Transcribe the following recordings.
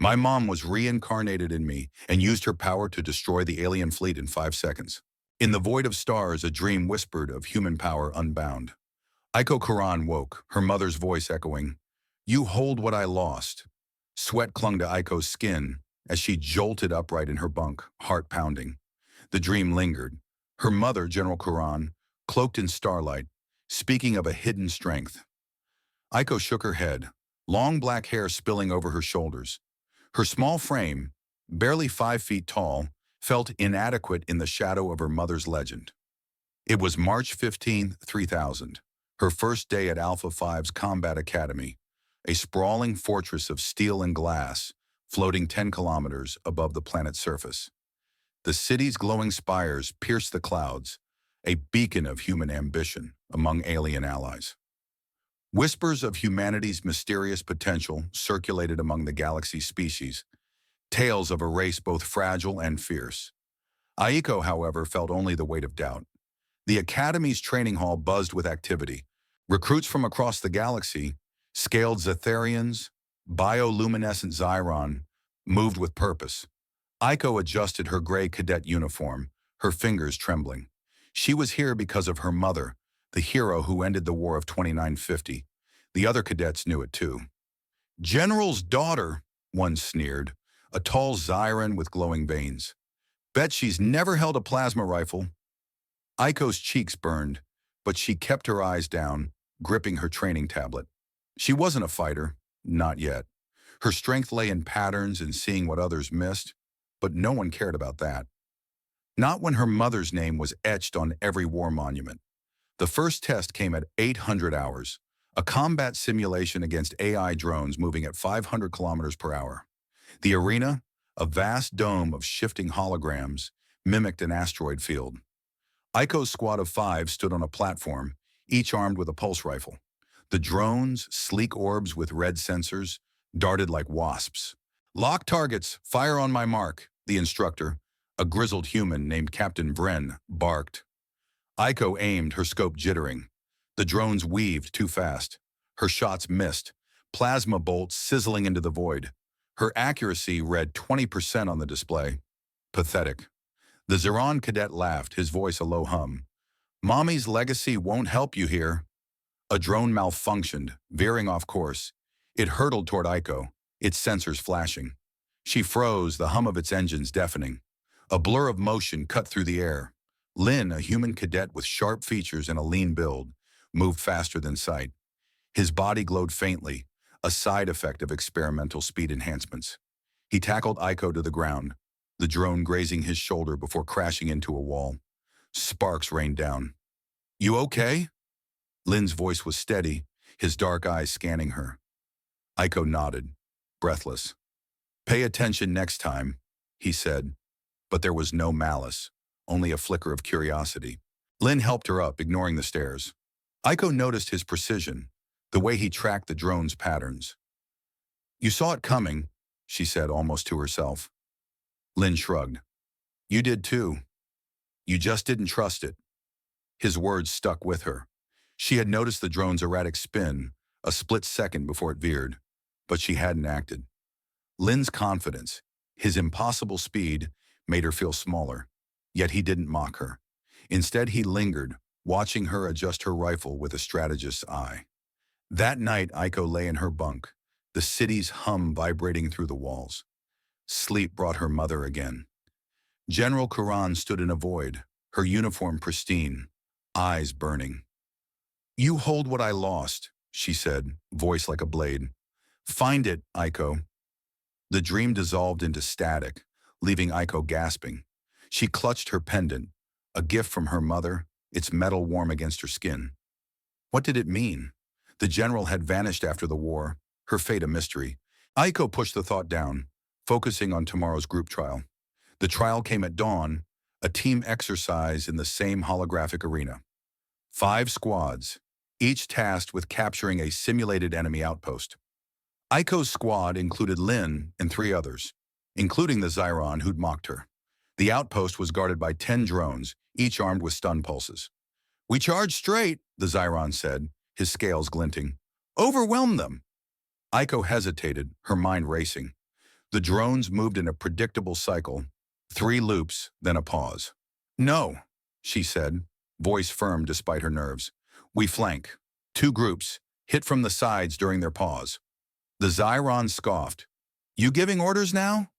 My mom was reincarnated in me and used her power to destroy the alien fleet in 5 seconds. In the void of stars, a dream whispered of human power unbound. Aiko Karan woke, her mother's voice echoing, "You hold what I lost." Sweat clung to Aiko's skin as she jolted upright in her bunk, heart pounding. The dream lingered. Her mother, General Karan, cloaked in starlight, speaking of a hidden strength. Aiko shook her head, long black hair spilling over her shoulders. Her small frame, barely 5 feet tall, felt inadequate in the shadow of her mother's legend. It was March 15, 3000, her first day at Alpha 5's Combat Academy, a sprawling fortress of steel and glass, floating 10 kilometers above the planet's surface. The city's glowing spires pierced the clouds, a beacon of human ambition among alien allies. Whispers of humanity's mysterious potential circulated among the galaxy's species, tales of a race both fragile and fierce. Aiko, however, felt only the weight of doubt. The Academy's training hall buzzed with activity. Recruits from across the galaxy, scaled Zetharians, bioluminescent Zyron, moved with purpose. Aiko adjusted her gray cadet uniform, her fingers trembling. She was here because of her mother, the hero who ended the War of 2950. The other cadets knew it too. "General's daughter," one sneered, a tall Zyron with glowing veins. "Bet she's never held a plasma rifle." Aiko's cheeks burned, but she kept her eyes down, gripping her training tablet. She wasn't a fighter, not yet. Her strength lay in patterns and seeing what others missed, but no one cared about that. Not when her mother's name was etched on every war monument. The first test came at 800 hours, a combat simulation against AI drones moving at 500 kilometers per hour. The arena, a vast dome of shifting holograms, mimicked an asteroid field. Aiko's squad of 5 stood on a platform, each armed with a pulse rifle. The drones, sleek orbs with red sensors, darted like wasps. "Lock targets, fire on my mark," the instructor, a grizzled human named Captain Vren, barked. Aiko aimed, her scope jittering. The drones weaved too fast. Her shots missed, plasma bolts sizzling into the void. Her accuracy read 20% on the display. Pathetic. The Zeron cadet laughed, his voice a low hum. "Mommy's legacy won't help you here." A drone malfunctioned, veering off course. It hurtled toward Aiko, its sensors flashing. She froze, the hum of its engines deafening. A blur of motion cut through the air. Lin, a human cadet with sharp features and a lean build, moved faster than sight. His body glowed faintly, a side effect of experimental speed enhancements. He tackled Aiko to the ground, the drone grazing his shoulder before crashing into a wall. Sparks rained down. "You okay?" Lin's voice was steady, his dark eyes scanning her. Aiko nodded, breathless. "Pay attention next time," he said, but there was no malice, only a flicker of curiosity. Lin helped her up, ignoring the stares. Aiko noticed his precision, the way he tracked the drone's patterns. "You saw it coming," she said almost to herself. Lin shrugged. "You did too. You just didn't trust it." His words stuck with her. She had noticed the drone's erratic spin, a split second before it veered, but she hadn't acted. Lin's confidence, his impossible speed, made her feel smaller, yet he didn't mock her. Instead, he lingered, watching her adjust her rifle with a strategist's eye. That night, Aiko lay in her bunk, the city's hum vibrating through the walls. Sleep brought her mother again. General Karan stood in a void, her uniform pristine, eyes burning. "You hold what I lost," she said, voice like a blade. "Find it, Aiko." The dream dissolved into static, leaving Aiko gasping. She clutched her pendant, a gift from her mother, its metal warm against her skin. What did it mean? The general had vanished after the war, her fate a mystery. Aiko pushed the thought down, focusing on tomorrow's group trial. The trial came at dawn, a team exercise in the same holographic arena. 5 squads, each tasked with capturing a simulated enemy outpost. Aiko's squad included Lin and 3 others, including the Zyron who'd mocked her. The outpost was guarded by 10 drones, each armed with stun pulses. "We charge straight," the Zyron said, his scales glinting. "Overwhelm them." Aiko hesitated, her mind racing. The drones moved in a predictable cycle, 3 loops, then a pause. "No," she said, voice firm despite her nerves. "We flank. 2 groups, hit from the sides during their pause." The Zyron scoffed. "You giving orders now?"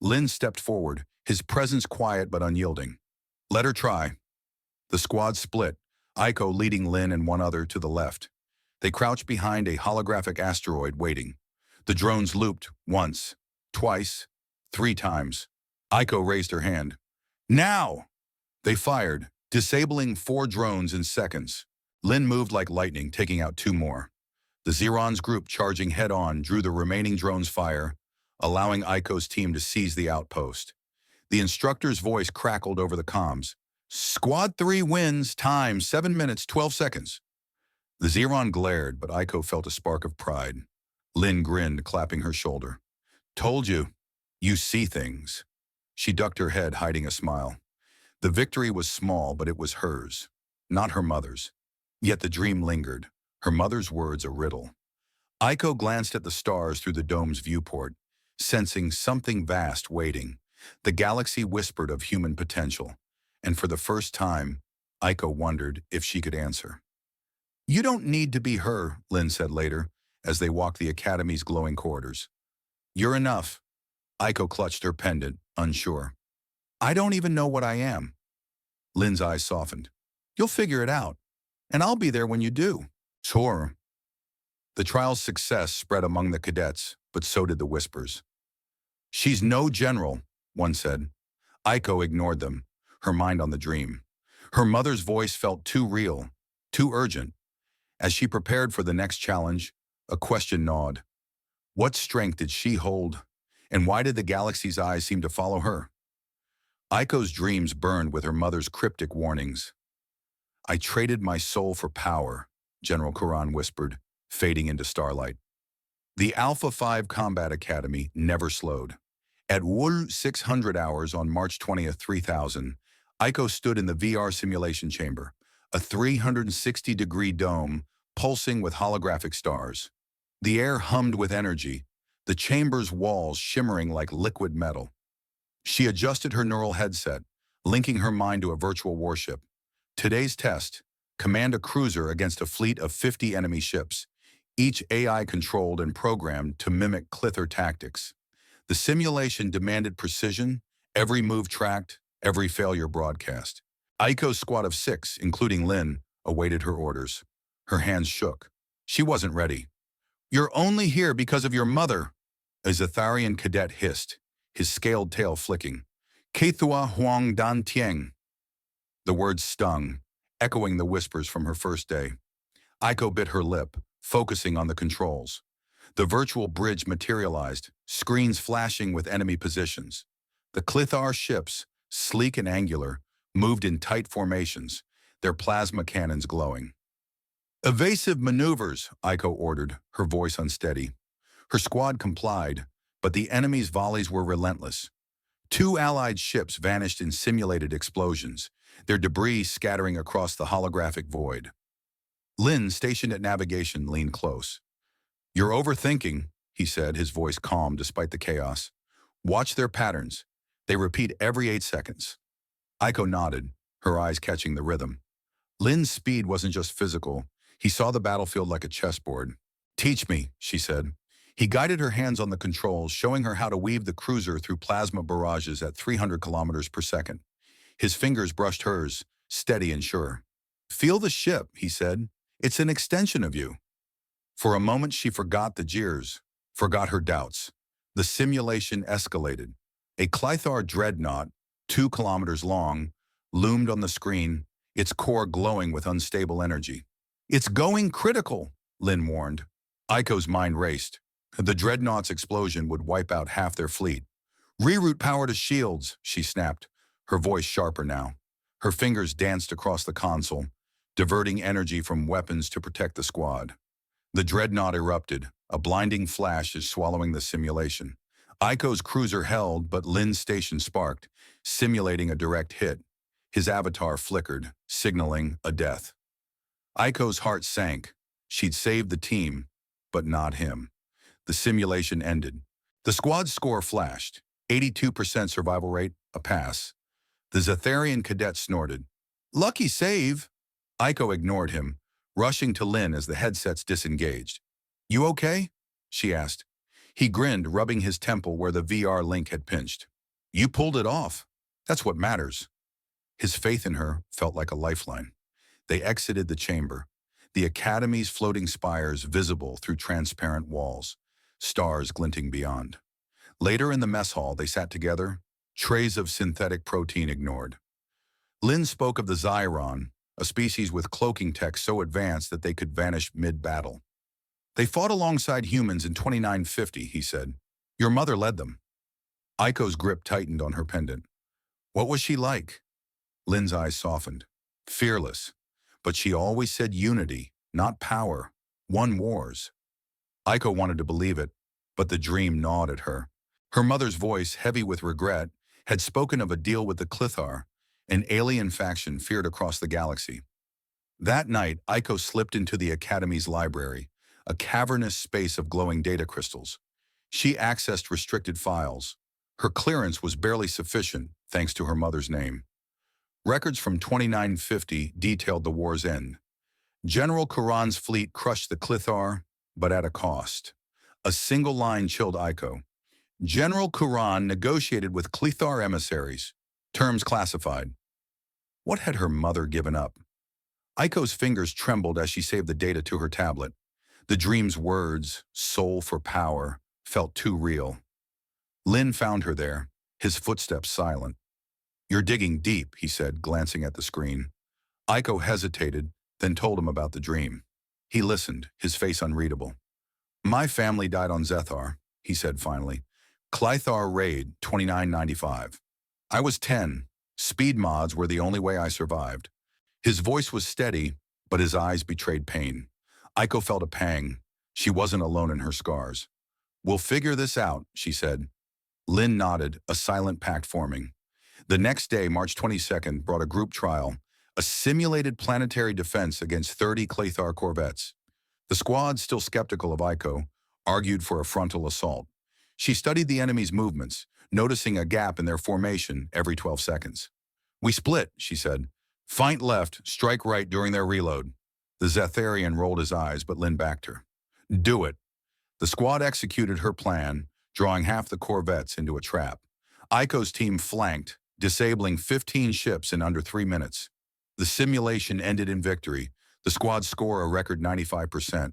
Lin stepped forward, his presence quiet but unyielding. "Let her try." The squad split, Eiko leading Lin and one other to the left. They crouched behind a holographic asteroid waiting. The drones looped once, twice, 3 times. Eiko raised her hand. "Now!" They fired, disabling 4 drones in seconds. Lin moved like lightning, taking out 2 more. The Zerons group charging head-on drew the remaining drones' fire, allowing Eiko's team to seize the outpost. The instructor's voice crackled over the comms. "Squad 3 wins, time 7 minutes, 12 seconds. The Zeron glared, but Eiko felt a spark of pride. Lin grinned, clapping her shoulder. "Told you. You see things." She ducked her head, hiding a smile. The victory was small, but it was hers, not her mother's. Yet the dream lingered, her mother's words a riddle. Eiko glanced at the stars through the dome's viewport, sensing something vast waiting. The galaxy whispered of human potential, and for the first time, Eiko wondered if she could answer. "You don't need to be her," Lin said later, as they walked the Academy's glowing corridors. "You're enough." Eiko clutched her pendant, unsure. "I don't even know what I am." Lin's eyes softened. "You'll figure it out, and I'll be there when you do." Sure. The trial's success spread among the cadets, but so did the whispers. "She's no general," one said. Eiko ignored them, her mind on the dream. Her mother's voice felt too real, too urgent. As she prepared for the next challenge, a question gnawed. What strength did she hold, and why did the galaxy's eyes seem to follow her? Eiko's dreams burned with her mother's cryptic warnings. "I traded my soul for power," General Kuran whispered, fading into starlight. The Alpha 5 Combat Academy never slowed. At WUL 600 hours on March 20th, 3000, Eiko stood in the VR simulation chamber, a 360-degree dome pulsing with holographic stars. The air hummed with energy, the chamber's walls shimmering like liquid metal. She adjusted her neural headset, linking her mind to a virtual warship. Today's test: command a cruiser against a fleet of 50 enemy ships, each AI-controlled and programmed to mimic Clither tactics. The simulation demanded precision, every move tracked, every failure broadcast. Eiko's squad of 6, including Lin, awaited her orders. Her hands shook. She wasn't ready. "You're only here because of your mother," a Etherian cadet hissed, his scaled tail flicking. "Keithua Huang Dan Tieng." The words stung, echoing the whispers from her first day. Eiko bit her lip, focusing on the controls. The virtual bridge materialized, screens flashing with enemy positions. The Clithar ships, sleek and angular, moved in tight formations, their plasma cannons glowing. "Evasive maneuvers," Eiko ordered, her voice unsteady. Her squad complied, but the enemy's volleys were relentless. 2 allied ships vanished in simulated explosions, their debris scattering across the holographic void. Lin, stationed at navigation, leaned close. "You're overthinking," he said, his voice calm despite the chaos. "Watch their patterns. They repeat every 8 seconds. Eiko nodded, her eyes catching the rhythm. Lin's speed wasn't just physical. He saw the battlefield like a chessboard. "Teach me," she said. He guided her hands on the controls, showing her how to weave the cruiser through plasma barrages at 300 kilometers per second. His fingers brushed hers, steady and sure. "Feel the ship," he said. "It's an extension of you." For a moment she forgot the jeers, forgot her doubts. The simulation escalated. A Clithar dreadnought, 2 kilometers long, loomed on the screen, its core glowing with unstable energy. "It's going critical," Lin warned. Eiko's mind raced. The dreadnought's explosion would wipe out half their fleet. "Reroute power to shields," she snapped, her voice sharper now. Her fingers danced across the console, diverting energy from weapons to protect the squad. The dreadnought erupted, a blinding flash is swallowing the simulation. Eiko's cruiser held, but Lin's station sparked, simulating a direct hit. His avatar flickered, signaling a death. Eiko's heart sank. She'd saved the team, but not him. The simulation ended. The squad's score flashed. 82% survival rate, a pass. The Zetharian cadet snorted. Lucky save. Aiko ignored him, rushing to Lin as the headsets disengaged. You okay? She asked. He grinned, rubbing his temple where the VR link had pinched. You pulled it off. That's what matters. His faith in her felt like a lifeline. They exited the chamber, the Academy's floating spires visible through transparent walls, stars glinting beyond. Later in the mess hall, they sat together, trays of synthetic protein ignored. Lin spoke of the Zyron, a species with cloaking tech so advanced that they could vanish mid-battle. They fought alongside humans in 2950, he said. Your mother led them. Aiko's grip tightened on her pendant. What was she like? Lin's eyes softened. Fearless. But she always said unity, not power. Won wars. Aiko wanted to believe it, but the dream gnawed at her. Her mother's voice, heavy with regret, had spoken of a deal with the Clithar, an alien faction feared across the galaxy. That night, Aiko slipped into the Academy's library, a cavernous space of glowing data crystals. She accessed restricted files. Her clearance was barely sufficient, thanks to her mother's name. Records from 2950 detailed the war's end. General Kuran's fleet crushed the Clithar, but at a cost. A single line chilled Aiko. General Kuran negotiated with Clithar emissaries. Terms classified. What had her mother given up? Aiko's fingers trembled as she saved the data to her tablet. The dream's words, soul for power, felt too real. Lin found her there, his footsteps silent. You're digging deep, he said, glancing at the screen. Aiko hesitated, then told him about the dream. He listened, his face unreadable. My family died on Zethar, he said finally. Clithar raid, 2995. I was 10. Speed mods were the only way I survived. His voice was steady, but his eyes betrayed pain. Aiko felt a pang. She wasn't alone in her scars. We'll figure this out, she said. Lin nodded, a silent pact forming. The next day, March 22nd, brought a group trial, a simulated planetary defense against 30 Clithar corvettes. The squad, still skeptical of Aiko, argued for a frontal assault. She studied the enemy's movements, noticing a gap in their formation every 12 seconds. We split, she said. Feint left, strike right during their reload. The Zetharian rolled his eyes, but Lin backed her. Do it. The squad executed her plan, drawing half the corvettes into a trap. Aiko's team flanked, disabling 15 ships in under 3 minutes. The simulation ended in victory, the squad score a record 95%.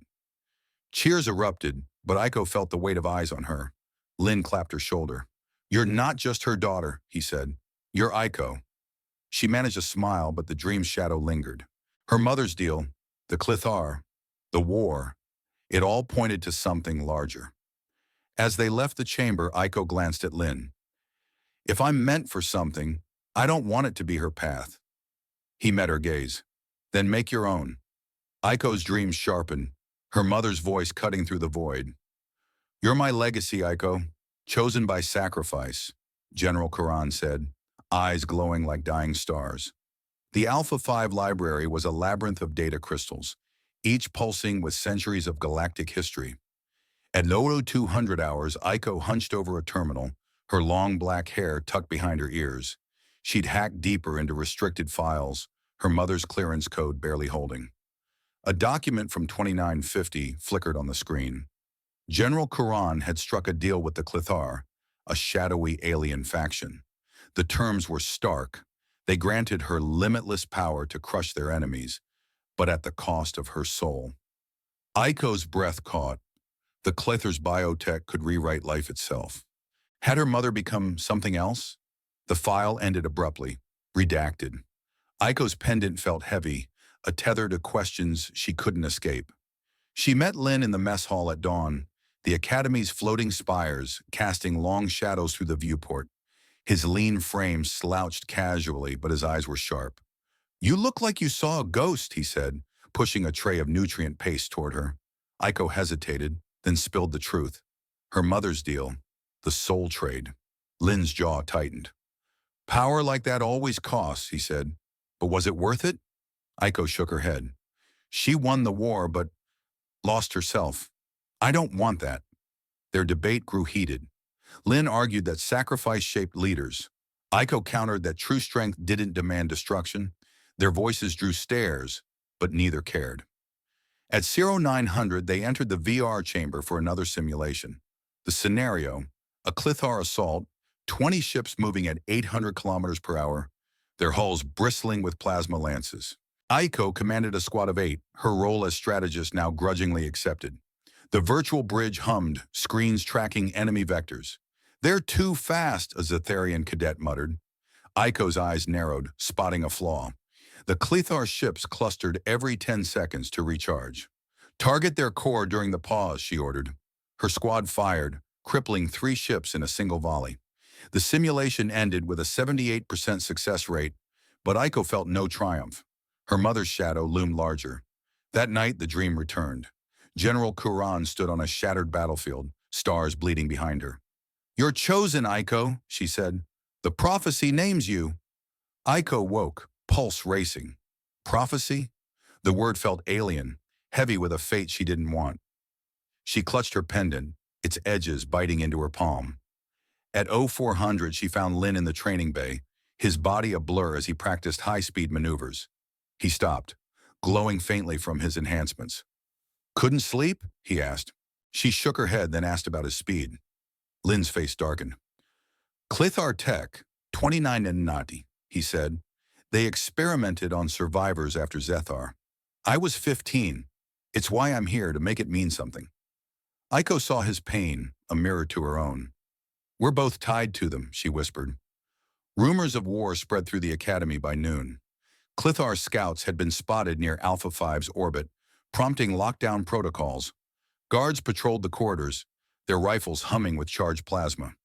Cheers erupted, but Aiko felt the weight of eyes on her. Lin clapped her shoulder. You're not just her daughter, he said. You're Aiko. She managed a smile, but the dream's shadow lingered. Her mother's deal, the Clithar, the war, it all pointed to something larger. As they left the chamber, Aiko glanced at Lin. If I'm meant for something, I don't want it to be her path. He met her gaze. Then make your own. Aiko's dreams sharpened, her mother's voice cutting through the void. You're my legacy, Aiko, chosen by sacrifice, General Kuran said, eyes glowing like dying stars. The Alpha 5 library was a labyrinth of data crystals, each pulsing with centuries of galactic history. At 0200 hours, Aiko hunched over a terminal, her long black hair tucked behind her ears. She'd hacked deeper into restricted files, her mother's clearance code barely holding. A document from 2950 flickered on the screen. General Kuran had struck a deal with the Clithar, a shadowy alien faction. The terms were stark. They granted her limitless power to crush their enemies, but at the cost of her soul. Aiko's breath caught. The Clithar's biotech could rewrite life itself. Had her mother become something else? The file ended abruptly, redacted. Aiko's pendant felt heavy, a tether to questions she couldn't escape. She met Lin in the mess hall at dawn, the Academy's floating spires casting long shadows through the viewport. His lean frame slouched casually, but his eyes were sharp. You look like you saw a ghost, he said, pushing a tray of nutrient paste toward her. Aiko hesitated, then spilled the truth. Her mother's deal, the soul trade. Lin's jaw tightened. Power like that always costs, he said. But was it worth it? Aiko shook her head. She won the war, but lost herself. I don't want that. Their debate grew heated. Lin argued that sacrifice shaped leaders. Aiko countered that true strength didn't demand destruction. Their voices drew stares, but neither cared. At 0900, they entered the VR chamber for another simulation. The scenario, a Clithar assault, 20 ships moving at 800 kilometers per hour, their hulls bristling with plasma lances. Aiko commanded a squad of 8, her role as strategist now grudgingly accepted. The virtual bridge hummed, screens tracking enemy vectors. "They're too fast," a Zetharian cadet muttered. Aiko's eyes narrowed, spotting a flaw. The Clithar ships clustered every 10 seconds to recharge. "Target their core during the pause," she ordered. Her squad fired, crippling 3 ships in a single volley. The simulation ended with a 78% success rate, but Aiko felt no triumph. Her mother's shadow loomed larger. That night, the dream returned. General Kuran stood on a shattered battlefield, stars bleeding behind her. "You're chosen, Aiko," she said. "The prophecy names you." Aiko woke, pulse racing. Prophecy? The word felt alien, heavy with a fate she didn't want. She clutched her pendant, its edges biting into her palm. At 0400, she found Lin in the training bay, his body a blur as he practiced high-speed maneuvers. He stopped, glowing faintly from his enhancements. "Couldn't sleep?" he asked. She shook her head, then asked about his speed. Lin's face darkened. "Clithar Tech, 29 Nati," he said. "They experimented on survivors after Zethar. I was 15. It's why I'm here, to make it mean something." Aiko saw his pain, a mirror to her own. "We're both tied to them," she whispered. Rumors of war spread through the academy by noon. Clithar scouts had been spotted near Alpha 5's orbit, prompting lockdown protocols. Guards patrolled the corridors, their rifles humming with charged plasma.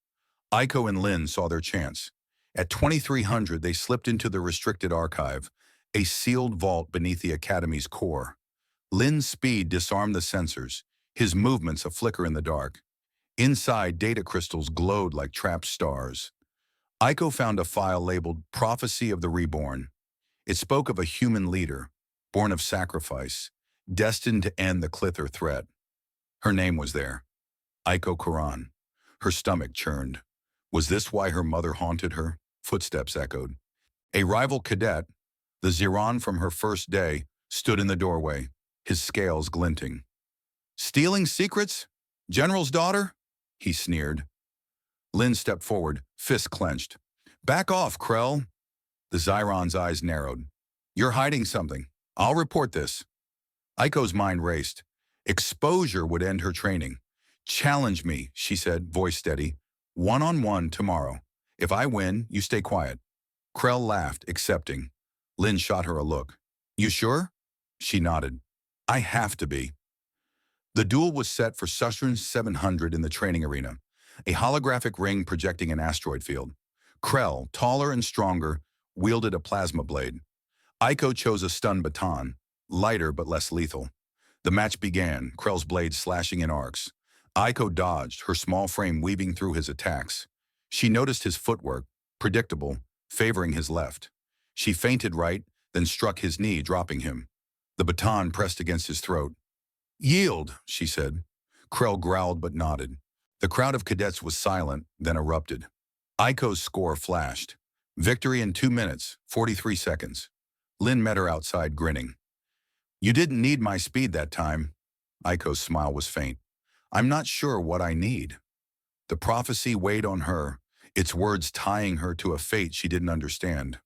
Aiko and Lin saw their chance. At 2300, they slipped into the restricted archive, a sealed vault beneath the academy's core. Lin's speed disarmed the sensors, his movements a flicker in the dark. Inside, data crystals glowed like trapped stars. Aiko found a file labeled Prophecy of the Reborn. It spoke of a human leader, born of sacrifice, destined to end the Clithar threat. Her name was there. Echo Voyager. Her stomach churned. Was this why her mother haunted her? Footsteps echoed. A rival cadet, the Ziran from her first day, stood in the doorway, his scales glinting. "Stealing secrets? General's daughter?" he sneered. Lin stepped forward, fists clenched. "Back off, Krell." The Ziran's eyes narrowed. "You're hiding something. I'll report this." Aiko's mind raced. Exposure would end her training. "Challenge me," she said, voice steady. "One-on-one tomorrow. If I win, you stay quiet." Krell laughed, accepting. Lin shot her a look. "You sure?" She nodded. "I have to be." The duel was set for Sushran 700 in the training arena, a holographic ring projecting an asteroid field. Krell, taller and stronger, wielded a plasma blade. Aiko chose a stun baton, lighter but less lethal. The match began, Krell's blade slashing in arcs. Aiko dodged, her small frame weaving through his attacks. She noticed his footwork, predictable, favoring his left. She feinted right, then struck his knee, dropping him. The baton pressed against his throat. "Yield," she said. Krell growled but nodded. The crowd of cadets was silent, then erupted. Aiko's score flashed. Victory in 2 minutes, 43 seconds. Lin met her outside, grinning. "You didn't need my speed that time." Aiko's smile was faint. "I'm not sure what I need." The prophecy weighed on her, its words tying her to a fate she didn't understand.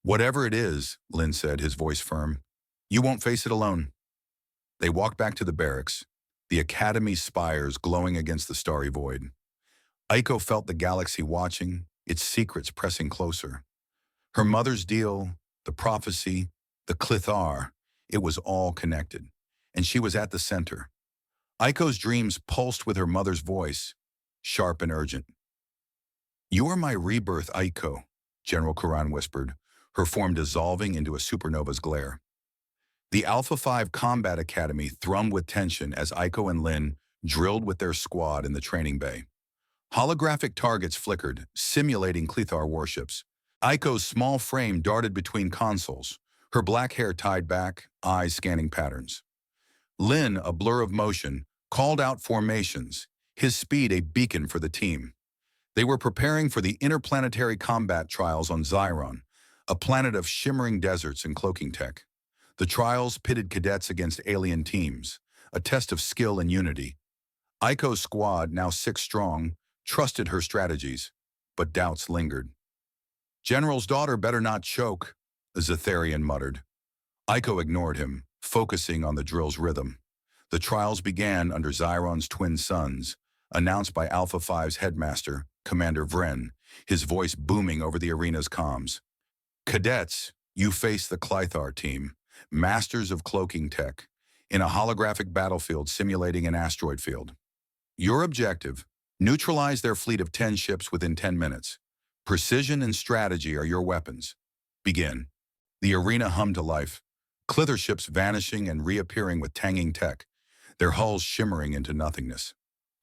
"Whatever it is," Lin said, his voice firm, "you won't face it alone." They walked back to the barracks, the academy's spires glowing against the starry void. Aiko felt the galaxy watching, its secrets pressing closer. Her mother's deal, the prophecy, the Clithar, it was all connected, and she was at the center. Aiko's dreams pulsed with her mother's voice, sharp and urgent. "You are my rebirth, Aiko," General Kuran whispered, her form dissolving into a supernova's glare. The Alpha 5 Combat Academy thrummed with tension as Aiko and Lin drilled with their squad in the training bay. Holographic targets flickered, simulating Clithar warships. Aiko's small frame darted between consoles, her black hair tied back, eyes scanning patterns. Lin, a blur of motion, called out formations, his speed a beacon for the team. They were preparing for the interplanetary combat trials on Xiron, a planet of shimmering deserts and cloaking tech. The trials pitted cadets against alien teams, a test of skill and unity. Aiko's squad, now 6 strong, trusted her strategies, but doubts lingered. "General's daughter better not choke," the Ethereal muttered. Aiko ignored him, focusing on the drill's rhythm. The trials began under Xiron's twin suns, announced by Alpha 5's headmaster, Commander Vren, his voice booming over the arena's comms. "Cadets, you face the Clythar team, masters of cloaking tech, in a holographic battlefield simulating an asteroid field. Your objective, neutralize their fleet of 10 ships within 10 minutes. Precision and strategy are your weapons. Begin." The arena hummed to life, Clither ships vanishing and reappearing with tanging tech, their hulls shimmering into nothingness.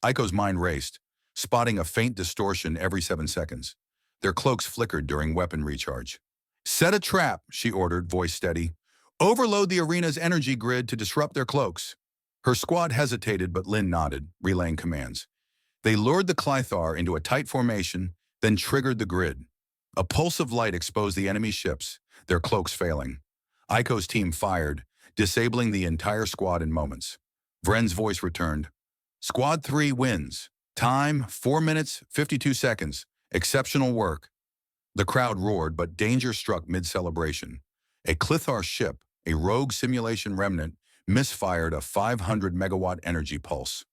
Aiko's mind raced, spotting a faint distortion every 7 seconds. Their cloaks flickered during weapon recharge. "Set a trap," she ordered, voice steady. "Overload the arena's energy grid to disrupt their cloaks." Her squad hesitated, but Lynn nodded, relaying commands. They lured the Clythar into a tight formation, then triggered the grid. A pulse of light exposed the enemy ships, their cloaks failing. Aiko's team fired, disabling the entire squad in moments. Vren's voice returned. "Squad 3 wins. Time, 4 minutes, 52 seconds. Exceptional work." The crowd roared, but danger struck mid-celebration. A Clythar ship, a rogue simulation remnant, misfired a 500-megawatt energy pulse.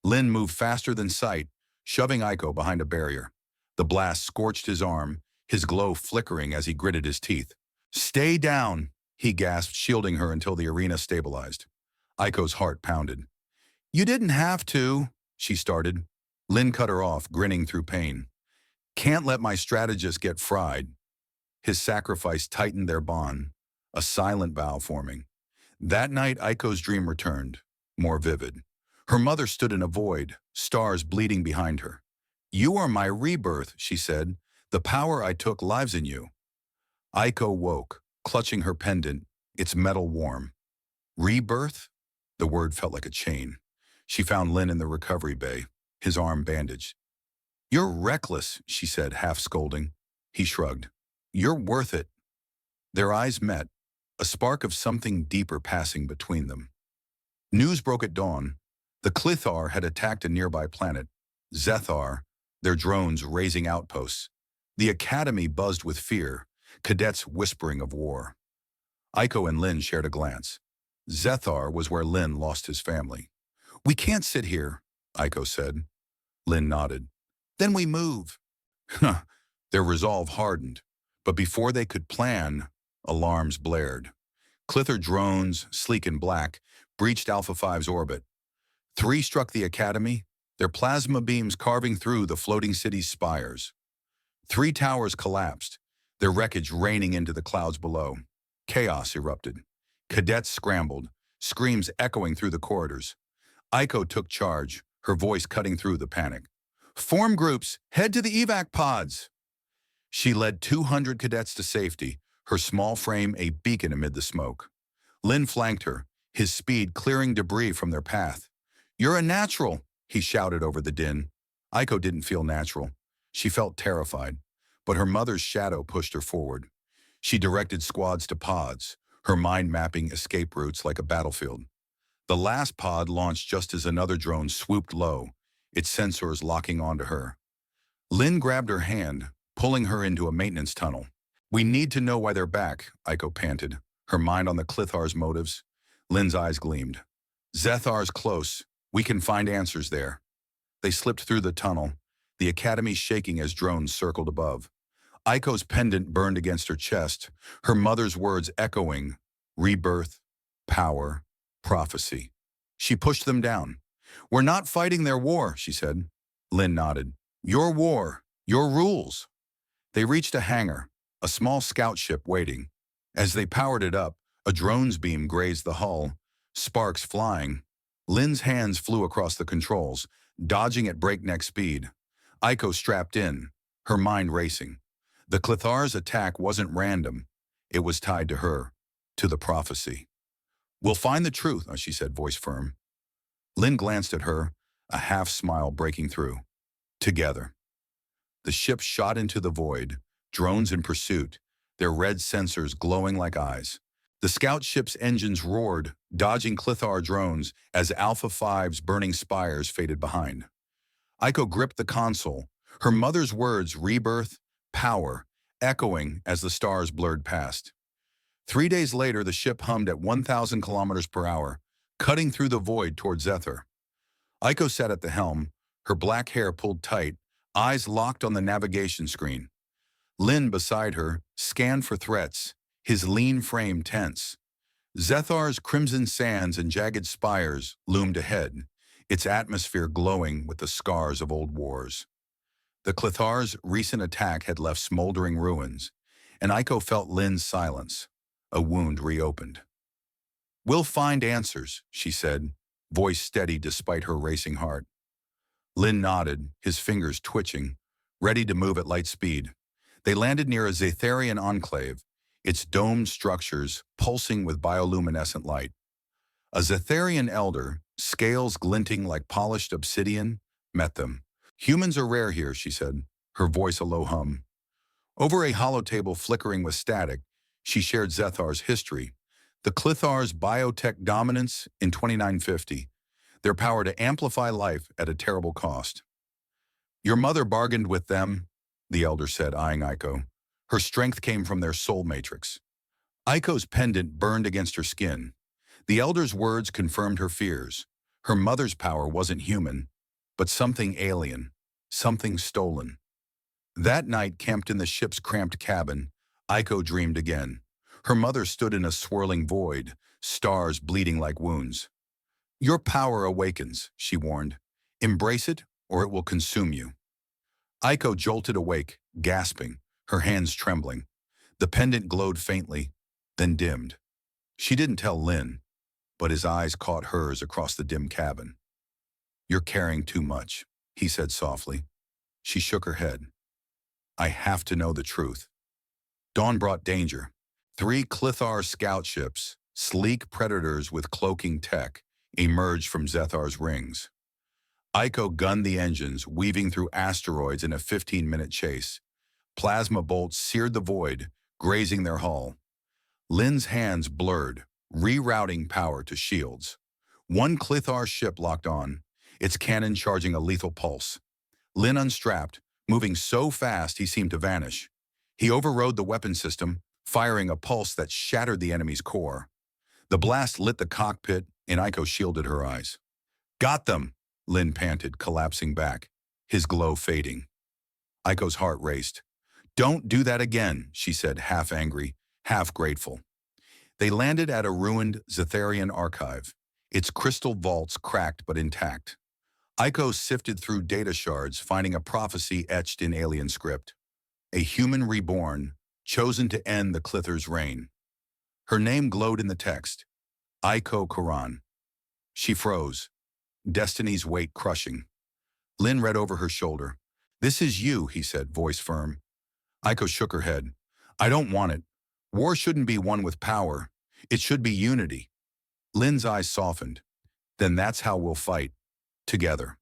Lynn moved faster than sight, shoving Aiko behind a barrier. The blast scorched his arm, his glow flickering as he gritted his teeth. "Stay down," he gasped, shielding her until the arena stabilized. Aiko's heart pounded. "You didn't have to," she started. Lynn cut her off, grinning through pain. "Can't let my strategist get fried." His sacrifice tightened their bond, a silent vow forming. That night, Aiko's dream returned, more vivid. Her mother stood in a void, stars bleeding behind her. "You are my rebirth," she said. "The power I took lives in you." Aiko woke, clutching her pendant, its metal warm. Rebirth? The word felt like a chain. She found Lynn in the recovery bay, his arm bandaged. "You're reckless," she said, half scolding. He shrugged. "You're worth it." Their eyes met, a spark of something deeper passing between them. News broke at dawn. The Clythar had attacked a nearby planet, Zethar, their drones raising outposts. The academy buzzed with fear, cadets whispering of war. Aiko and Lynn shared a glance. Zethar was where Lynn lost his family. "We can't sit here," Aiko said. Lynn nodded. "Then we move." Their resolve hardened, but before they could plan, alarms blared. Clythar drones, sleek and black, breached Alpha 5's orbit. 3 struck the academy, their plasma beams carving through the floating city's spires. 3 towers collapsed, their wreckage raining into the clouds below. Chaos erupted. Cadets scrambled, screams echoing through the corridors. Aiko took charge, her voice cutting through the panic. "Form groups, head to the evac pods." She led 200 cadets to safety, her small frame a beacon amid the smoke. Lynn flanked her, his speed clearing debris from their path. "You're a natural," he shouted over the din. Aiko didn't feel natural. She felt terrified, but her mother's shadow pushed her forward. She directed squads to pods, her mind mapping escape routes like a battlefield. The last pod launched just as another drone swooped low, its sensors locking onto her. Lynn grabbed her hand, pulling her into a maintenance tunnel. "We need to know why they're back," Aiko panted, her mind on the Clythar's motives. Lynn's eyes gleamed. "Zethar's close. We can find answers there." They slipped through the tunnel, the academy shaking as drones circled above. Aiko's pendant burned against her chest, her mother's words echoing, rebirth, power, prophecy. She pushed them down. "We're not fighting their war," she said. Lynn nodded. "Your war, your rules." They reached a hangar, a small scout ship waiting. As they powered it up, a drone's beam grazed the hull, sparks flying. Lynn's hands flew across the controls, dodging at breakneck speed. Aiko strapped in, her mind racing. The Clythar's attack wasn't random. It was tied to her, to the prophecy. "We'll find the truth," she said, voice firm. Lynn glanced at her, a half smile breaking through. "Together." The ship shot into the void, drones in pursuit, their red sensors glowing like eyes. The scout ship's engines roared, dodging Clithar drones as Alpha 5's burning spires faded behind. Eiko gripped the console, her mother's words rebirth, power, echoing as the stars blurred past. 3 days later, the ship hummed at 1,000 kilometers per hour, cutting through the void toward Zethar. Eiko sat at the helm, her black hair pulled tight, eyes locked on the navigation screen. Lin, beside her, scanned for threats, his lean frame tense. Zethar's crimson sands and jagged spires loomed ahead, its atmosphere glowing with the scars of old wars. The Clithar's recent attack had left smoldering ruins, and Eiko felt Lin's silence. A wound reopened. "We'll find answers," she said, voice steady despite her racing heart. Lin nodded, his fingers twitching, ready to move at light speed. They landed near a Aetherian enclave, its domed structures pulsing with bioluminescent light. A Aetherian elder, scales glinting like polished obsidian, met them. "Humans are rare here," she said, her voice a low hum. Over a holotable flickering with static, she shared Zethar's history, the Clithar's biotech dominance in 2950, their power to amplify life at a terrible cost. "Your mother bargained with them," the elder said, eyeing Eiko. Her strength came from their soul matrix. Eiko's pendant burned against her skin. The elder's words confirmed her fears. Her mother's power wasn't human, but something alien, something stolen. That night, camped in the ship's cramped cabin, Eiko dreamed again. Her mother stood in a swirling void, stars bleeding like wounds. "Your power awakens," she warned. "Embrace it, or it will consume you." Eiko jolted awake, gasping, her hands trembling. The pendant glowed faintly, then dimmed. She didn't tell Lin, but his eyes caught hers across the dim cabin. "You're carrying too much," he said softly. She shook her head. "I have to know the truth." Dawn brought danger. 3 Clithar scout ships, sleek predators with cloaking tech, emerged from Zethar's rings. Eiko gunned the engines, weaving through asteroids in a 15-minute chase. Plasma bolts seared the void, grazing their hull. Lin's hands blurred, rerouting power to shields. One Clithar ship locked on, its cannon charging a lethal pulse. Lin unstrapped, moving so fast he seemed to vanish. He overrode the weapon system, firing a pulse that shattered the enemy's core. The blast lit the cockpit, and Eiko shielded her eyes. "Got them!" Lin panted, collapsing back, his glow fading. Eiko's heart raced. "Don't do that again," she said, half angry, half grateful. They landed at a ruined Zetharian archive, its crystal vaults cracked but intact. Eiko sifted through data shards, finding a prophecy etched in alien script. A human reborn, chosen to end the Clithar's reign. Her name glowed in the text, Echo Quran. She froze, destiny's weight crushing. Lin read over her shoulder. "This is you," he said, voice firm. Eiko shook her head. "I don't want it. War shouldn't be won with power. It should be unity." Lin's eyes softened. "Then that's how we'll fight. Together."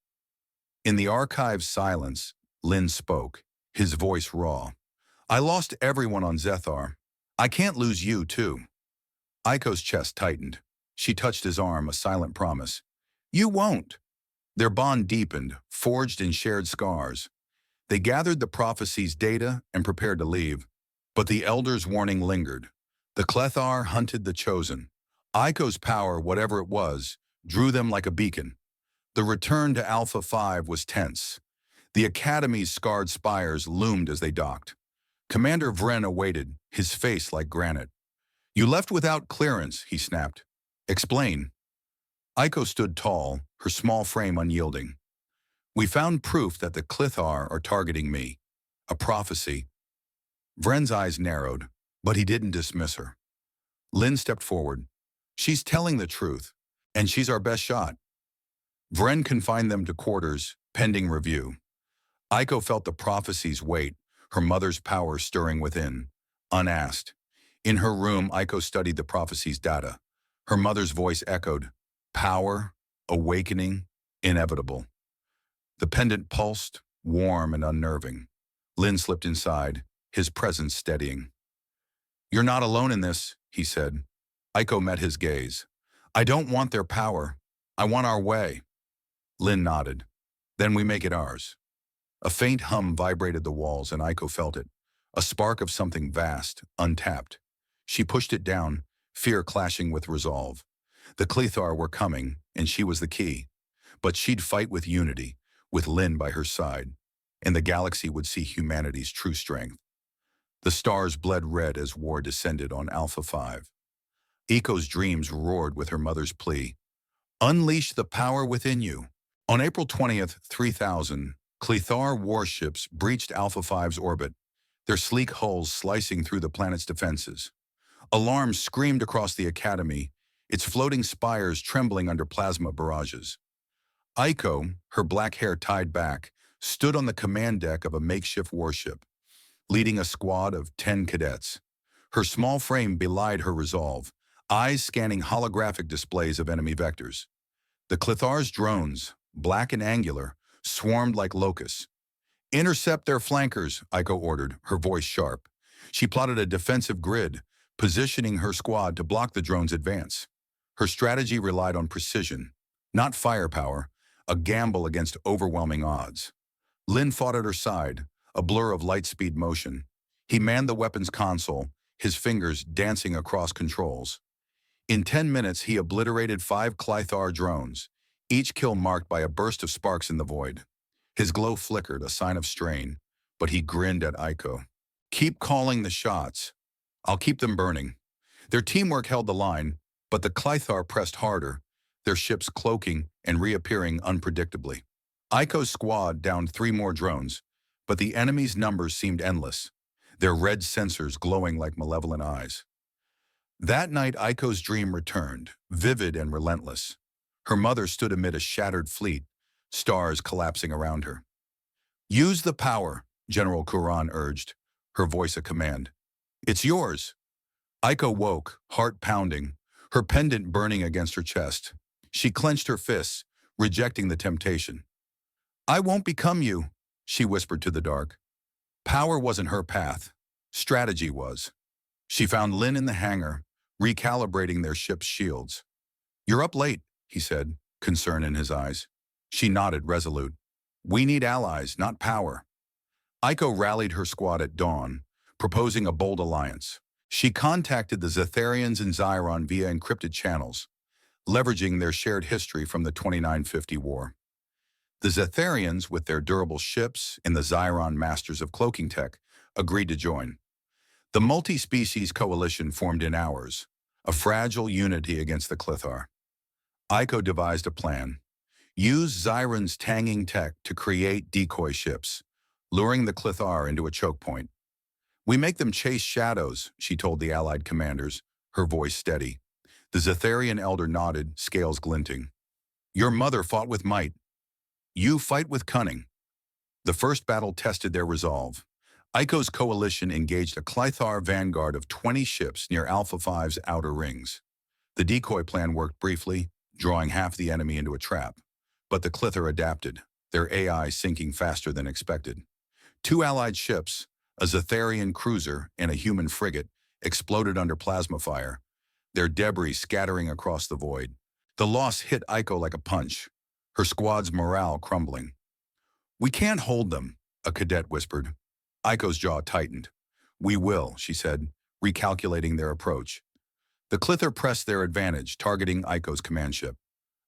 In the archive's silence, Lin spoke, his voice raw. "I lost everyone on Zethar. I can't lose you, too." Eiko's chest tightened. She touched his arm, a silent promise. "You won't." Their bond deepened, forged in shared scars. They gathered the prophecy's data and prepared to leave. But the Elder's warning lingered. The Clithar hunted the chosen. Eiko's power, whatever it was, drew them like a beacon. The return to Alpha 5 was tense. The Academy's scarred spires loomed as they docked. Commander Vren awaited, his face like granite. "You left without clearance," he snapped. "Explain." Eiko stood tall, her small frame unyielding. "We found proof that the Clithar are targeting me. A prophecy." Vren's eyes narrowed, but he didn't dismiss her. Lin stepped forward. "She's telling the truth, and she's our best shot." Vren confined them to quarters, pending review. Eiko felt the prophecy's weight, her mother's power stirring within, unasked. In her room, Eiko studied the prophecy's data. Her mother's voice echoed, power, awakening, inevitable. The pendant pulsed, warm and unnerving. Lin slipped inside, his presence steadying. "You're not alone in this," he said. Aiko met his gaze. "I don't want their power. I want our way." Lin nodded. "Then we make it ours." A faint hum vibrated the walls and Aiko felt it. A spark of something vast, untapped. She pushed it down, fear clashing with resolve. The Clethar were coming, and she was the key. But she'd fight with unity, with Lin by her side, and the galaxy would see humanity's true strength. The stars bled red as war descended on Alpha 5. Eiko's dreams roared with her mother's plea. "Unleash the power within you." On April 20th, 3000, Clethar warships breached Alpha 5's orbit, their sleek hulls slicing through the planet's defenses. Alarms screamed across the Academy, its floating spires trembling under plasma barrages. Aiko, her black hair tied back, stood on the command deck of a makeshift warship, leading a squad of 10 cadets. Her small frame belied her resolve, eyes scanning holographic displays of enemy vectors. The Clethar's drones, black and angular, swarmed like locusts. "Intercept their flankers," Aiko ordered, her voice sharp. She plotted a defensive grid, positioning her squad to block the drone's advance. Her strategy relied on precision, not firepower, a gamble against overwhelming odds. Lin fought at her side, a blur of light-speed motion. He manned the weapons console, his fingers dancing across controls. In 10 minutes, he obliterated 5 Clethar drones, each kill marked by a burst of sparks in the void. His glow flickered, a sign of strain, but he grinned at Aiko. "Keep calling the shots. I'll keep them burning." Their teamwork held the line, but the Clethar pressed harder, their ships cloaking and reappearing unpredictably. Aiko's squad downed 3 more drones, but the enemy's numbers seemed endless, their red sensors glowing like malevolent eyes. That night, Aiko's dream returned, vivid and relentless. Her mother stood amid a shattered fleet, stars collapsing around her. "Use the power," General Kuran urged, her voice a command. "It's yours." Aiko woke, heart pounding, her pendant burning against her chest. She clenched her fists, rejecting the temptation. "I won't become you," she whispered to the dark. Power wasn't her path. Strategy was. She found Lin in the hangar, recalibrating their ship's shields. "You're up late," he said, concern in his eyes. She nodded, resolute. "We need allies, not power." Aiko rallied her squad at dawn, proposing a bold alliance. She contacted the Zetharians in Xiron via encrypted channels, leveraging their shared history from the 2950 war. The Zetharians, with their durable ships and the Xiron masters of cloaking tech, agreed to join. The multi-species coalition formed in hours, a fragile unity against the Clethar. Aiko devised a plan. Use Xiron's tanging tech to create decoy ships, luring the Clethar into a choke point. "We make them chase shadows," she told the Allied commanders, her voice steady. The Zetharian elder nodded, scales glinting. "Your mother fought with might. You fight with cunning." The first battle tested their resolve. Aiko's coalition engaged a Clethar vanguard of 20 ships near Alpha 5's outer rings. The decoy plan worked briefly, drawing half the enemy into a trap. But the Clethar adapted, their AI sinking faster than expected. 2 Allied ships, a Zetharian cruiser and a human frigate, exploded under plasma fire, their debris scattering across the void. The loss hit Aiko like a punch, her squad's morale crumbling. "We can't hold them," a cadet whispered. Aiko's jaw tightened. "We will," she said, recalculating their approach. The Clethar pressed their advantage, targeting Aiko's command ship.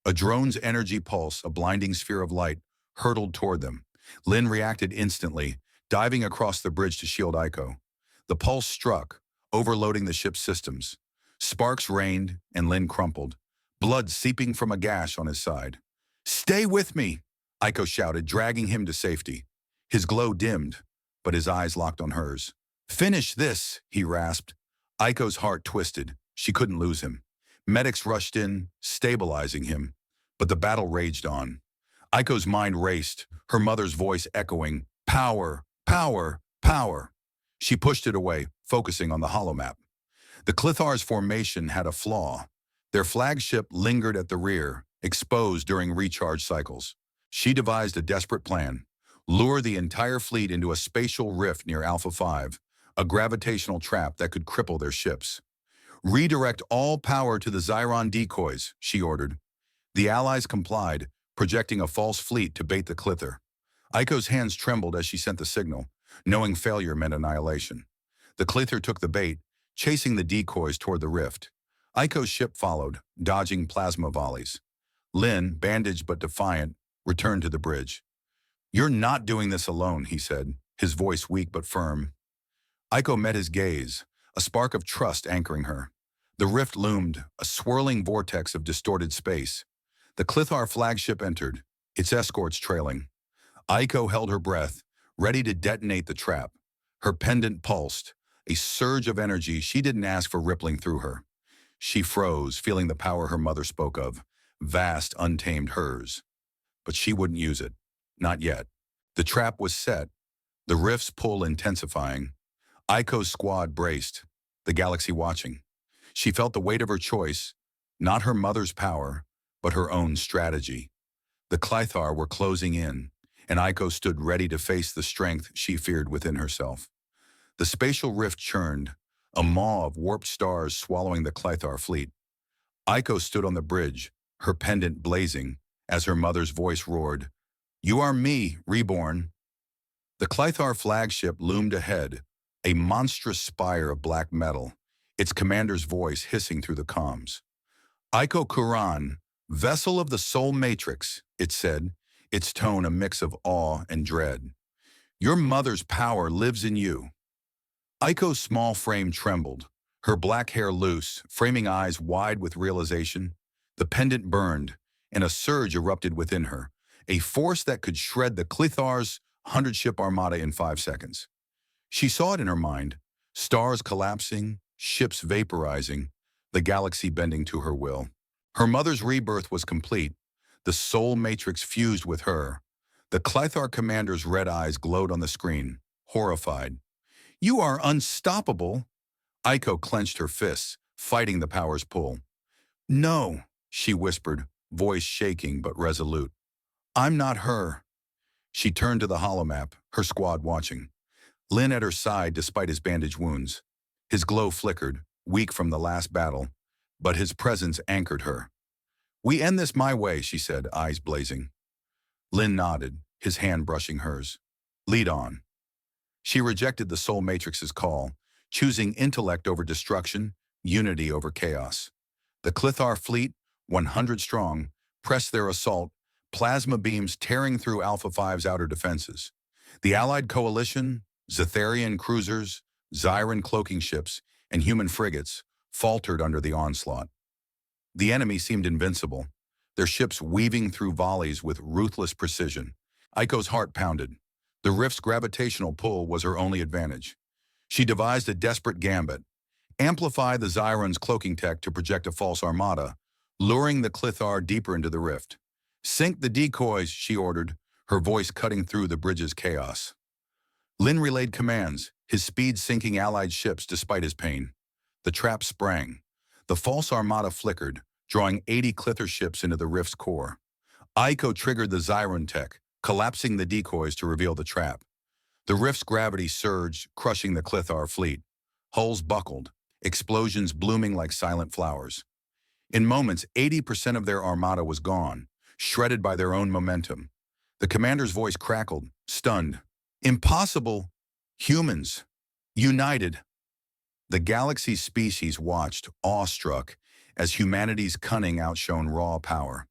A drone's energy pulse, a blinding sphere of light, hurtled toward them. Lin reacted instantly, diving across the bridge to shield Aiko. The pulse struck, overloading the ship's systems. Sparks rained, and Lin crumpled, blood seeping from a gash on his side. "Stay with me," Aiko shouted, dragging him to safety. His glow dimmed, but his eyes locked on hers. "Finish this," he rasped. Aiko's heart twisted. She couldn't lose him. Medics rushed in, stabilizing him, but the battle raged on. Aiko's mind raced, her mother's voice echoing, "Power, power, power." She pushed it away, focusing on the holomap. The Clethar's formation had a flaw. Their flagship lingered at the rear, exposed during recharge cycles. She devised a desperate plan, Lure the entire fleet into a spatial rift near Alpha 5, a gravitational trap that could cripple their ships. Redirect all power to the Xiron decoys, she ordered. The Allies complied, projecting a false fleet to bait the Clither. Aiko's hands trembled as she sent the signal, knowing failure meant annihilation. The Clither took the bait, chasing the decoys toward the rift. Aiko's ship followed, dodging plasma volleys. Lin, bandaged but defiant, returned to the bridge. "You're not doing this alone," he said, his voice weak but firm. Aiko met his gaze, a spark of trust anchoring her. The rift loomed, a swirling vortex of distorted space. The Clithar flagship entered, its escorts trailing. Aiko held her breath, ready to detonate the trap. Her pendant pulsed, a surge of energy she didn't ask for rippling through her. She froze, feeling the power her mother spoke of, vast, untamed hers. But she wouldn't use it. Not yet. The trap was set, the rift's pull intensifying. Aiko's squad braced, the galaxy watching. She felt the weight of her choice, not her mother's power, but her own strategy. The Clithar were closing in, and Aiko stood ready to face the strength she feared within herself. The spatial rift churned, a maw of warped stars swallowing the Clithar fleet. Aiko stood on the bridge, her pendant blazing, as her mother's voice roared, "You are me, reborn." The Clithar flagship loomed ahead, a monstrous spire of black metal, its commander's voice hissing through the comms. "Echo Quran, vessel of the soul matrix," it said, its tone a mix of awe and dread. "Your mother's power lives in you." Aiko's small frame trembled, her black hair loose, framing eyes wide with realization. The pendant burned, and a surge erupted within her, a force that could shred the Clithar's 100-ship armada in 5 seconds. She saw it in her mind, stars collapsing, ships vaporizing, the galaxy bending to her will. Her mother's rebirth was complete, the soul matrix fused with her. The Clithar commander's red eyes glowed on the screen, horrified. "You are unstoppable." Aiko clenched her fists, fighting the power's pull. "No," she whispered, voice shaking but resolute. "I'm not her." She turned to the holomap, her squad watching. Lin at her side despite his bandaged wounds. His glow flickered, weak from the last battle, but his presence anchored her. "We end this my way," she said, eyes blazing. Lin nodded, his hand brushing hers. "Lead on." She rejected the Soul Matrix's call, choosing intellect over destruction, unity over chaos. The Clithar fleet, 100 strong, pressed their assault, plasma beams tearing through Alpha 5's outer defenses. The Allied coalition, Zetharian cruisers, Xiron cloaking ships, and human frigates, faltered under the onslaught. The enemy seemed invincible, their ships weaving through volleys with ruthless precision. Aiko's heart pounded. The rift's gravitational pull was her only advantage. She devised a desperate gambit. Amplify the Xiron's cloaking tech to project a false armada, luring the Clithar deeper into the rift. "Sink the decoys," she ordered, her voice cutting through the bridge's chaos. Lin relayed commands, his speed sinking Allied ships despite his pain. The trap sprang. The false armada flickered, drawing 80 Clither ships into the rift's core. Aiko triggered the Xiron tech, collapsing the decoys to reveal the trap. The rift's gravity surged, crushing the Clithar fleet. Hulls buckled, explosions blooming like silent flowers. In moments, 80% of their armada was gone, shredded by their own momentum. The commander's voice crackled, stunned. "Impossible! Humans! United!" The galaxy's species watched, awestruck, as humanity's cunning outshone raw power.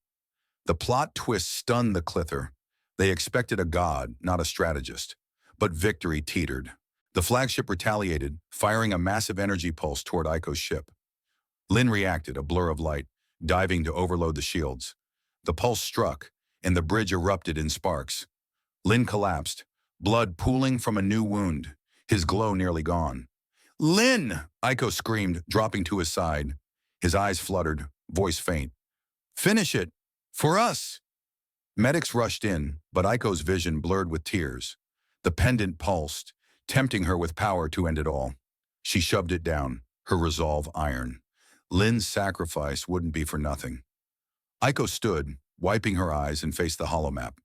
The plot twist stunned the Clither. They expected a god, not a strategist. But victory teetered. The flagship retaliated, firing a massive energy pulse toward Aiko's ship. Lin reacted, a blur of light, diving to overload the shields. The pulse struck, and the bridge erupted in sparks. Lin collapsed, blood pooling from a new wound, his glow nearly gone. "Lin!" Aiko screamed, dropping to his side. His eyes fluttered, voice faint. "Finish it! For us!" Medics rushed in, but Aiko's vision blurred with tears. The pendant pulsed, tempting her with power to end it all. She shoved it down, her resolve iron. Lin's sacrifice wouldn't be for nothing. Aiko stood, wiping her eyes, and faced the holomap.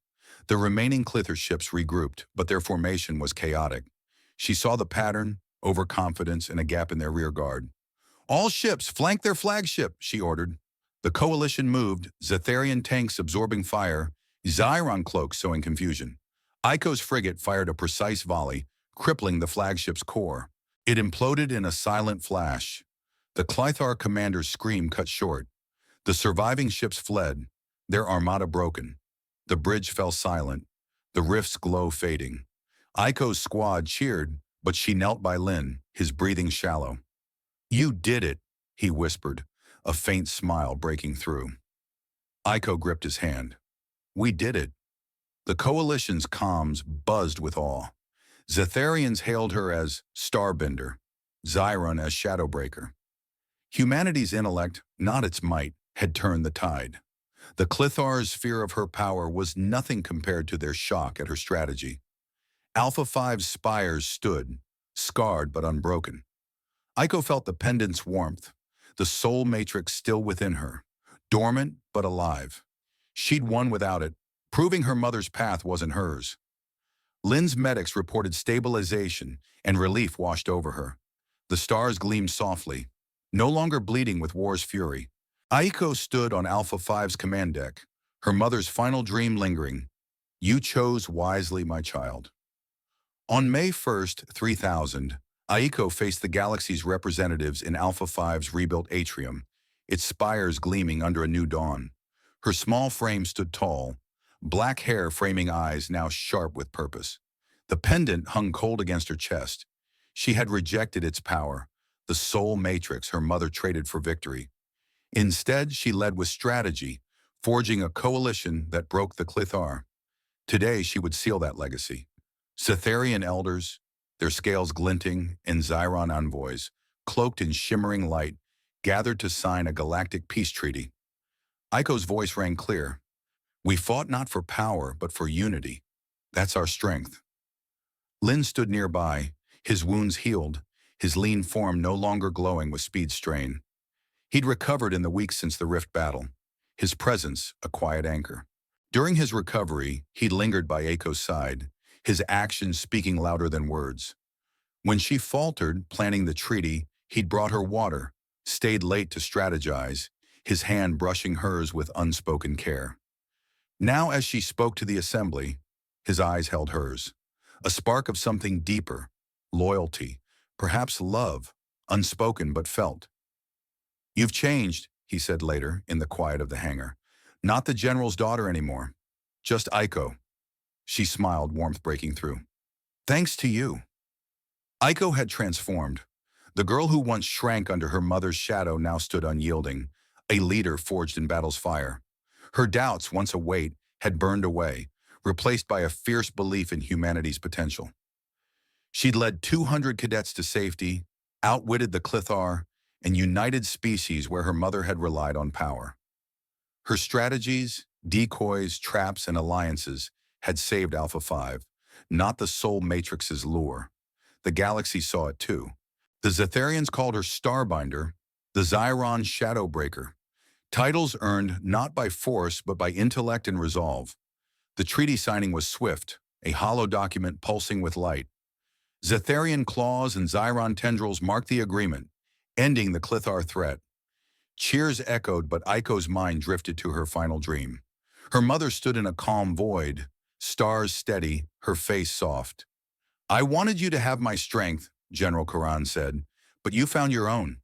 The remaining Clither ships regrouped, but their formation was chaotic. She saw the pattern, overconfidence, and a gap in their rear guard. "All ships, flank their flagship," she ordered. The coalition moved, Zetharian tanks absorbing fire, Xiron cloaks sowing confusion. Ico's frigate fired a precise volley, crippling the flagship's core. It imploded in a silent flash. The Clithar commander's scream cut short. The surviving ships fled, their armada broken. The bridge fell silent, the rift's glow fading. Ico's squad cheered, but she knelt by Lyn, his breathing shallow. "You did it," he whispered, a faint smile breaking through. Ico gripped his hand. "We did it." The coalition's comms buzzed with awe. Zetharians hailed her as Starbender, Xiron as Shadowbreaker. Humanity's intellect, not its might, had turned the tide. The Clithar's fear of her power was nothing compared to their shock at her strategy. Alpha 5's spires stood, scarred but unbroken. Ico felt the pendant's warmth, the soul matrix still within her, dormant but alive. She'd won without it, proving her mother's path wasn't hers. Lyn's medics reported stabilization, and relief washed over her. The stars gleamed softly, no longer bleeding with war's fury. Ico stood on Alpha 5's command deck, her mother's final dream lingering. "You chose wisely, my child." On May 1st, 3000, Ico faced the galaxy's representatives in Alpha 5's rebuilt atrium, its spires gleaming under a new dawn. Her small frame stood tall, black hair framing eyes now sharp with purpose. The pendant hung cold against her chest. She had rejected its power, the soul matrix her mother traded for victory. Instead, she led with strategy, forging a coalition that broke the Clithar. Today, she would seal that legacy. Zetharian elders, their scales glinting, and Xiron envoys, cloaked in shimmering light, gathered to sign a galactic peace treaty. Ico's voice rang clear. "We fought not for power, but for unity. That's our strength." Lyn stood nearby, his wounds healed, his lean form no longer glowing with speed strain. He'd recovered in the weeks since the Rift battle, his presence a quiet anchor. During his recovery, he'd lingered by Echo's side, his actions speaking louder than words. When she faltered, planning the treaty, he'd brought her water, stayed late to strategize, his hand brushing hers with unspoken care. Now as she spoke to the assembly, his eyes held hers, a spark of something deeper, loyalty, perhaps love, unspoken but felt. "You've changed," he said later in the quiet of the hangar. "Not the general's daughter anymore, just Ico." She smiled, warmth breaking through. "Thanks to you." Ico had transformed. The girl who once shrank under her mother's shadow now stood unyielding, a leader forged in battle's fire. Her doubts, once a weight, had burned away, replaced by a fierce belief in humanity's potential. She'd led 200 cadets to safety, outwitted the Clithar, and united species where her mother had relied on power. Her strategies, decoys, traps, and alliances had saved Alpha 5, not the soul matrix's lure. The galaxy saw it too. The Zetharians called her Starbinder, the Xiron Shadowbreaker. Titles earned not by force but by intellect and resolve. The treaty signing was swift, a hollow document pulsing with light. Zetharian claws and Xiron tendrils marked the agreement, ending the Clithar threat. Cheers echoed, but Ico's mind drifted to her final dream. Her mother stood in a calm void, stars steady, her face soft. "I wanted you to have my strength," General Karan said, "but you found your own."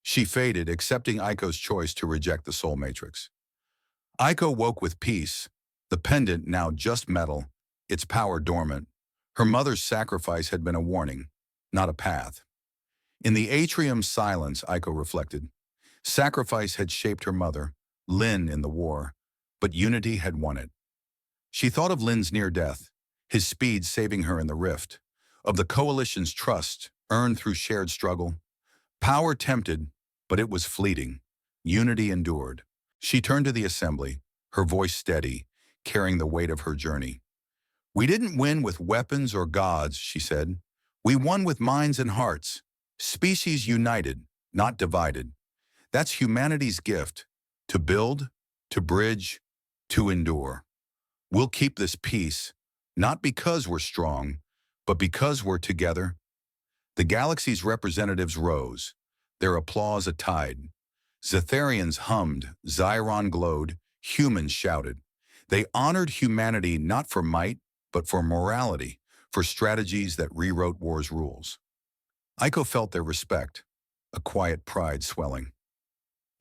She faded, accepting Ico's choice to reject the soul matrix. Ico woke with peace, the pendant now just metal, its power dormant. Her mother's sacrifice had been a warning, not a path. In the atrium's silence, Ico reflected. Sacrifice had shaped her mother, Lyn in the war, but unity had won it. She thought of Lyn's near death, his speed saving her in the rift, of the coalition's trust earned through shared struggle. Power tempted, but it was fleeting. Unity endured. She turned to the assembly, her voice steady, carrying the weight of her journey. "We didn't win with weapons or gods," she said. "We won with minds and hearts. Species united, not divided. That's humanity's gift, to build, to bridge, to endure." We'll keep this peace, not because we're strong, but because we're together. The galaxy's representatives rose, their applause a tide. Zetharians hummed, Zyron glowed, humans shouted. They honored humanity not for might, but for morality, for strategies that rewrote war's rules. Echo felt their respect, a quiet pride swelling.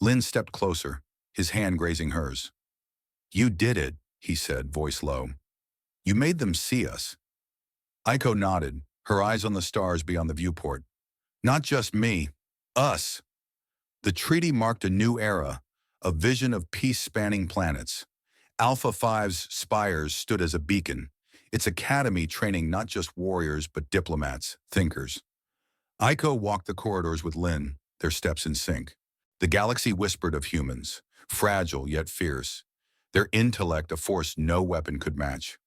Lynn stepped closer, his hand grazing hers. You did it, he said, voice low. You made them see us. Echo nodded, her eyes on the stars beyond the viewport. Not just me, us. The treaty marked a new era, a vision of peace-spanning planets. Alpha 5's spires stood as a beacon, its academy training not just warriors but diplomats, thinkers. Echo walked the corridors with Lynn, their steps in sync. The galaxy whispered of humans, fragile yet fierce, their intellect a force no weapon could match.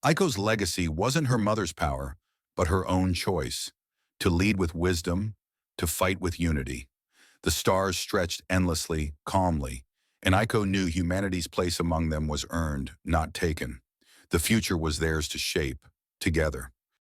Echo's legacy wasn't her mother's power, but her own choice, to lead with wisdom, to fight with unity. The stars stretched endlessly, calmly, and Echo knew humanity's place among them was earned, not taken. The future was theirs to shape, together.